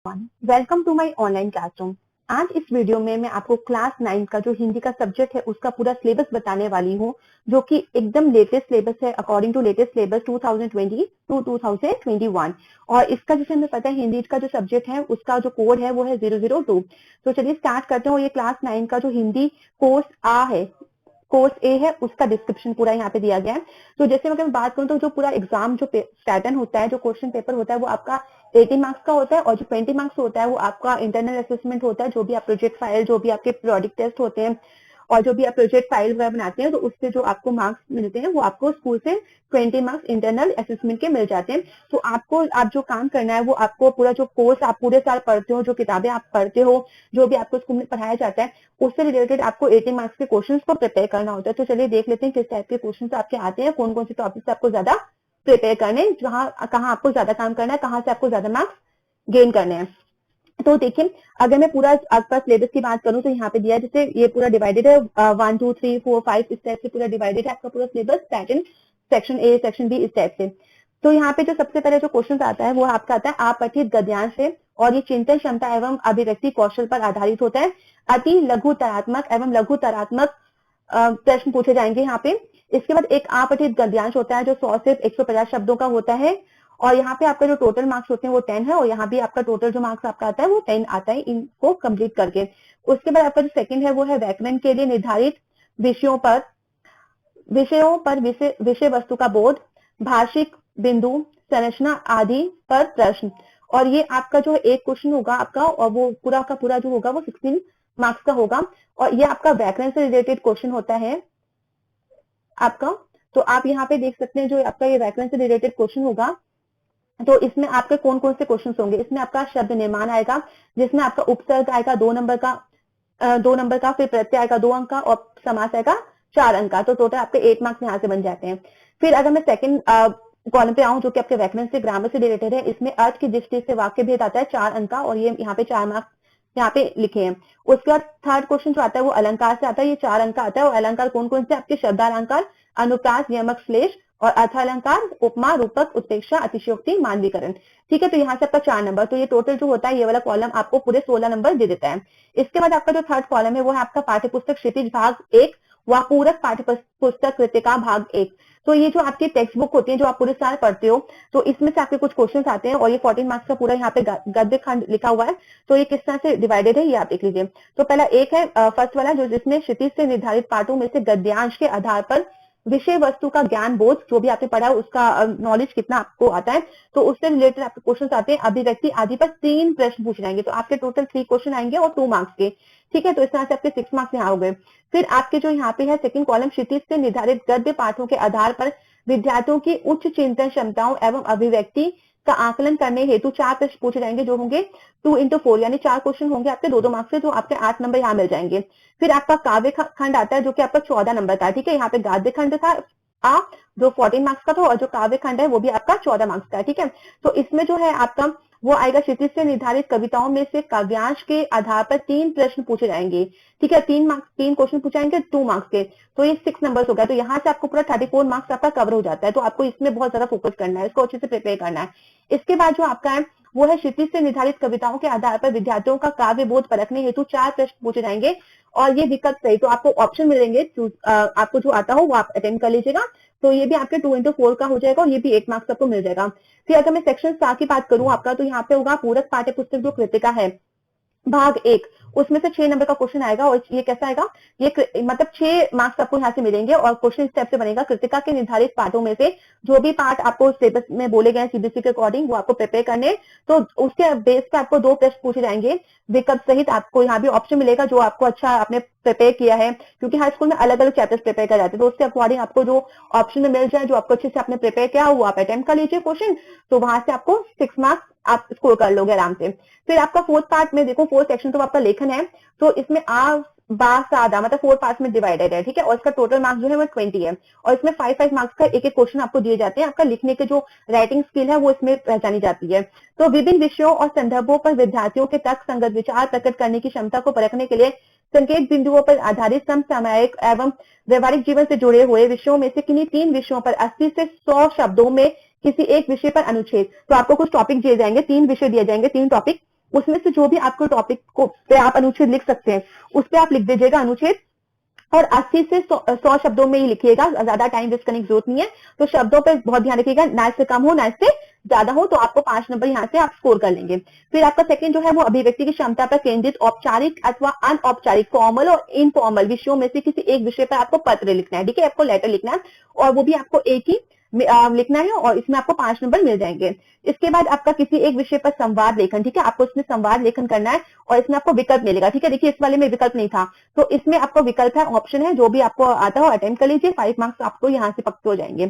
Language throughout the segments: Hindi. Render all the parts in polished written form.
Welcome to my online classroom. आज इस वीडियो में मैं आपको क्लास 9 का जो हिंदी का सब्जेक्ट है उसका पूरा सिलेबस बताने वाली हूँ, जो कि एकदम लेटेस्ट सिलेबस है according to latest syllabus 2020 to 2021। और इसका जैसे हमें पता है हिंदी का जो सब्जेक्ट है उसका जो कोड है वो है 002। तो चलिए स्टार्ट करते हैं। और ये क्लास 9 का जो हिंदी कोर्स ए है उसका डिस्क्रिप्शन पूरा यहाँ पे दिया गया है। तो जैसे अगर मैं बात करूँ तो जो पूरा एग्जाम जो पैटर्न होता है, जो क्वेश्चन पेपर होता है वो आपका 80 मार्क्स का होता है, और जो 20 मार्क्स होता है वो आपका इंटरनल असेसमेंट होता है। जो भी आप प्रोजेक्ट फाइल, जो भी आपके प्रोडक्ट टेस्ट होते हैं और जो भी आप प्रोजेक्ट फाइल वगैरह बनाते हैं, तो उससे जो आपको मार्क्स मिलते हैं वो आपको स्कूल से 20 मार्क्स इंटरनल असेसमेंट के मिल जाते हैं। तो आप जो काम करना है वो आपको पूरा जो कोर्स आप पूरे साल पढ़ते हो, जो किताबें आप पढ़ते हो, जो भी आपको स्कूल में पढ़ाया जाता है, उससे रिलेटेड आपको 80 मार्क्स के क्वेश्चंस को प्रिपेयर करना होता है। तो चलिए देख लेते हैं किस टाइप के क्वेश्चंस आपके आते हैं, कौन कौन से टॉपिक से आपको ज्यादा प्रिपेयर करने हैं, कहाँ आपको ज्यादा काम करना है, कहाँ से आपको ज्यादा मार्क्स गेन करने हैं। तो देखिए, अगर मैं पूरा आपका सिलेबस की बात करूं तो यहाँ पे दिया है, जैसे ये पूरा डिवाइडेड है 1 2 3 4 5 इस टाइप से पूरा डिवाइडेड है आपका पूरा syllabus pattern, section A section B इस टाइप से। तो यहाँ पे जो सबसे पहले जो क्वेश्चन आता है वो आपका आता है आपठित गद्यांश से, और ये चिंतन क्षमता एवं अभिव्यक्ति कौशल पर आधारित होता है। अति लघु तरात्मक एवं लघु तरात्मक प्रश्न पूछे जाएंगे यहाँ पे। इसके बाद एक आपठित गद्यांश होता है जो 100 से 150 शब्दों का होता है, और यहाँ पे आपका जो टोटल मार्क्स होते हैं वो 10 है, और यहाँ भी आपका टोटल जो मार्क्स आपका आता है वो 10 आता है इनको कंप्लीट करके। उसके बाद आपका जो सेकंड है वो है व्याकरण के लिए निर्धारित विषयों पर विषय वस्तु का बोध, भाषिक बिंदु, संरचना आदि पर प्रश्न। और ये आपका जो एक क्वेश्चन होगा आपका, और वो पूरा का पूरा जो होगा वो 16 मार्क्स का होगा, और ये आपका व्याकरण से रिलेटेड क्वेश्चन होता है आपका। तो आप यहाँ पे देख सकते हैं जो आपका ये व्याकरण से रिलेटेड क्वेश्चन होगा, तो इसमें आपके कौन कौन से क्वेश्चन होंगे। इसमें आपका शब्द निर्माण आएगा, जिसमें आपका उपसर्ग आएगा 2 नंबर का, फिर प्रत्यय आएगा 2 अंक का, और समास आएगा 4 अंक का। तो टोटल आपके 8 मार्क्स यहाँ से बन जाते हैं। फिर अगर मैं सेकंड कॉलम पे आऊं जो कि आपके व्याकरण से ग्रामर से रिलेटेड है, इसमें अर्थ की दृष्टि से वाक्य भेद आता है 4 अंक का, और ये यहाँ पे 4 मार्क्स यहाँ पे लिखे हैं। उसके बाद थर्ड क्वेश्चन जो आता है वो अलंकार से आता है, ये 4 अंक का आता है। और अलंकार कौन कौन से आपके शब्दालंकार, अनुप्रास, यमक, श्लेष और अर्थालंकार, उपमा, रूपक, उत्प्रेक्षा, अतिशयोक्ति, मानवीकरण। ठीक है, तो यहाँ से आपका 4 नंबर, तो ये टोटल जो होता है ये वाला कॉलम आपको पूरे 16 नंबर दे देता है। इसके बाद आपका जो थर्ड कॉलम है वो है आपका पाठ्यपुस्तक क्षितिज भाग 1 व पूरक पाठ्यपुस्तक कृतिका भाग 1। तो ये जो आपकी टेक्स्ट बुक होती है जो आप पूरे साल पढ़ते हो, तो इसमें से आपके कुछ क्वेश्चंस आते हैं, और ये 14 मार्क्स का पूरा यहाँ पे गद्य खंड लिखा हुआ है। तो ये किस तरह से डिवाइडेड है ये आप देख लीजिए। तो पहला एक है फर्स्ट वाला, जो जिसमें क्षितिज से निर्धारित पाठों में से गद्यांश के आधार पर विषय वस्तु का ज्ञान बोध, जो भी आपने पढ़ा है उसका नॉलेज कितना आपको आता है, तो उससे रिलेटेड आपके क्वेश्चन आते हैं। अभिव्यक्ति आदि पर 3 प्रश्न पूछ जाएंगे, तो आपके टोटल 3 क्वेश्चन आएंगे और 2 मार्क्स के। ठीक है, तो इस तरह से आपके 6 मार्क्स यहाँ हो गए। फिर आपके जो यहाँ पे है सेकंड कॉलम, क्षितिज से निर्धारित गद्य पाठों के आधार पर विद्यार्थियों की उच्च चिंतन क्षमताओं एवं अभिव्यक्ति का आकलन करने हेतु 4 प्रश्न पूछे जाएंगे, जो होंगे 2 into 4, यानी 4 क्वेश्चन होंगे आपके 2-2 मार्क्स से, जो आपके 8 नंबर यहाँ मिल जाएंगे। फिर आपका काव्य खंड आता है जो कि आपका 14 नंबर का। ठीक है, यहाँ पे गाद्य खंड था जो 14 मार्क्स का था, और जो काव्य खंड है वो भी आपका 14 मार्क्स का है। ठीक है, तो इसमें जो है आपका वो आएगा क्षितिज से निर्धारित कविताओं में से काव्यांश के आधार पर 3 प्रश्न पूछे जाएंगे। ठीक है, 3 क्वेश्चन पूछाएंगे 2 मार्क्स के, तो ये 6 नंबर हो गया। तो यहाँ से आपको पूरा 34 मार्क्स आपका कवर हो जाता है। तो आपको इसमें बहुत ज्यादा फोकस करना है, इसको अच्छे से प्रिपेयर करना है। इसके बाद जो आपका है वो है क्षितिज से निर्धारित कविताओं के आधार पर विद्यार्थियों का काव्य बोध परखने हेतु 4 प्रश्न पूछे जाएंगे, और ये विकल्प सही। तो आपको ऑप्शन मिलेंगे, आपको जो आता हो वो आप अटेंड कर लीजिएगा। तो ये भी आपके 2 into 4 का हो जाएगा, और ये भी 8 मार्क्स आपको मिल जाएगा। फिर अगर मैं सेक्शन 7 की बात करूं आपका, तो यहाँ पे होगा पूरक पाठ्यपुस्तक जो कृतिका है भाग 1, उसमें से 6 नंबर का क्वेश्चन आएगा। और ये कैसा आएगा, ये मतलब 6 मार्क्स आपको यहाँ से मिलेंगे। और क्वेश्चन इस टाइप से बनेगा, कृतिका के निर्धारित पाठों में से जो भी पार्ट आपको सिलेबस में बोले गए सीबीएसई के अकॉर्डिंग वो आपको प्रिपेयर करने, तो उसके बेस पे आपको 2 प्रश्न पूछे जाएंगे विकल्प सहित। आपको यहाँ भी ऑप्शन मिलेगा जो आपको अच्छा आपने प्रिपेयर किया है, क्योंकि हर स्कूल में अलग अलग चैप्टर्स प्रिपेयर कर जाते हैं, तो उसके अकॉर्डिंग आपको जो ऑप्शन में मिल जाए, जो आपको अच्छे से आपने प्रिपेयर किया वो आप अटेम्प्ट कर लीजिए क्वेश्चन, तो वहां से आपको 6 मार्क्स आप स्कोर कर लोगे आराम से। फिर आपका फोर्थ पार्ट में देखो, फोर्थ सेक्शन तो आपका लेखन है, तो इसमें बा सादा मतलब 4 पार्ट में डिवाइडेड है। ठीक है, और इसका टोटल मार्क्स जो है वो 20 है, और इसमें 5-5 मार्क्स का एक क्वेश्चन आपको दिए जाते हैं। आपका लिखने के जो राइटिंग स्किल है वो इसमें पहचानी जाती है। तो विभिन्न विषयों और संदर्भों पर विद्यार्थियों के तर्क संगत विचार प्रकट करने की क्षमता को परखने के लिए संकेत बिंदुओं पर आधारित समसामयिक एवं व्यवहारिक जीवन से जुड़े हुए विषयों में से किन्हीं 3 विषयों पर 80 से 100 शब्दों में किसी एक विषय पर अनुच्छेद। तो आपको कुछ टॉपिक दिए जाएंगे, 3 विषय दिए जाएंगे, 3 टॉपिक, उसमें से जो भी आपको टॉपिक को पे आप अनुच्छेद लिख सकते हैं उस पे आप लिख दीजिएगा अनुच्छेद, और 80 से 100 शब्दों में ही लिखिएगा, ज्यादा टाइम वेस्ट करने की जरूरत नहीं है। तो शब्दों पे बहुत ध्यान रखिएगा, ना इससे कम हो ना इससे ज्यादा हो, तो आपको 5 नंबर यहाँ से आप स्कोर कर लेंगे। फिर आपका सेकंड जो है वो अभिव्यक्ति की क्षमता पर केंद्रित औपचारिक अथवा अनौपचारिक फॉर्मल और इनफॉर्मल विषयों में से किसी एक विषय पर आपको पत्र लिखना है, ठीक है, आपको लेटर लिखना है, और वो भी आपको एक ही लिखना है, और इसमें आपको 5 नंबर मिल जाएंगे। इसके बाद आपका किसी एक विषय पर संवाद लेखन, ठीक है, आपको इसमें संवाद लेखन करना है, और इसमें आपको विकल्प मिलेगा, ठीक है। देखिए इस वाले में विकल्प नहीं था, तो इसमें आपको विकल्प है, ऑप्शन है, जो भी आपको आता हो अटेम्प्ट कर लीजिए, 5 मार्क्स आपको यहाँ से पक्के हो जाएंगे।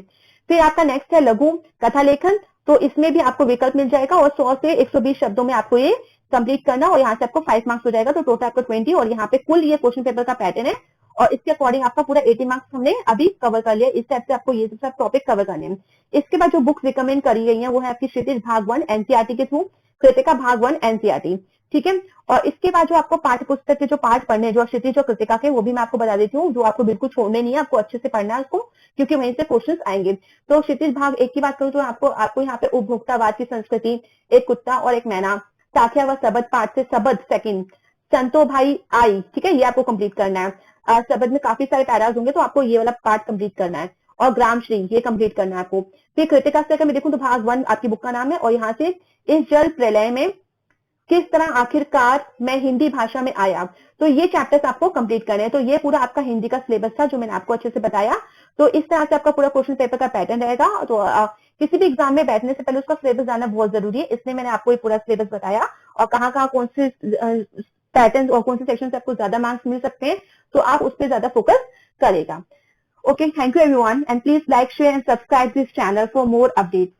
फिर आपका नेक्स्ट है लघु कथा लेखन, तो इसमें भी आपको विकल्प मिल जाएगा, और 100 से 120 शब्दों में आपको ये कंप्लीट करना, और यहाँ से आपको 5 मार्क्स हो जाएगा, तो टोटल आपको 20, और यहाँ पे कुल ये क्वेश्चन पेपर का पैटर्न है, और इसके अकॉर्डिंग आपका पूरा 80 मार्क्स हमने अभी कवर कर लिया। इस टाइप से आपको ये सब टॉपिक कवर करने हैं। इसके बाद जो बुक रिकमेंड करी गई है वो है आपकी क्षितिज भाग 1 एनसीईआरटी के थ्रू, कृतिका भाग 1 एनसीईआरटी, ठीक है। और इसके बाद जो आपको पाठ्य पुस्तक के जो पाठ पढ़ने हैं, जो क्षितिज और कृतिका के, वो भी मैं आपको बता देती हूँ, जो आपको बिल्कुल छोड़ने नहीं है, आपको अच्छे से पढ़ना है उसको, क्योंकि वहीं से क्वेश्चंस आएंगे। तो क्षितिज भाग 1 की बात करूँ तो आपको यहाँ पे उपभोक्तावाद की संस्कृति, एक कुत्ता और एक मैना, साखिया व सबद पाठ से सबद सेकंड, संतो भाई आई, ठीक है, ये आपको कंप्लीट करना है। शब्द में काफी सारे पैराज होंगे, तो आपको ये वाला पार्ट कंप्लीट करना है, और ग्राम श्री ये कंप्लीट करना है आपको। फिर कृतिका से अगर मैं देखूं तो भाग 1 आपकी बुक का नाम है, और यहाँ से इस जल प्रलय में किस तरह आखिरकार मैं हिंदी भाषा में आया, तो ये चैप्टर्स आपको कंप्लीट करने हैं। तो ये पूरा आपका हिंदी का सिलेबस था जो मैंने आपको अच्छे से बताया। तो इस तरह से आपका पूरा क्वेश्चन पेपर का पैटर्न रहेगा। तो किसी भी एग्जाम में बैठने से पहले उसका सिलेबस जानना बहुत जरूरी है, इसलिए मैंने आपको ये पूरा सिलेबस बताया, और कहाँ कहाँ कौन से पैटर्न और कौन से सेक्शन से आपको ज्यादा मार्क्स मिल सकते हैं, तो आप उस पर ज्यादा फोकस करेगा। Okay, thank you everyone, and please like, share and subscribe this channel for more updates.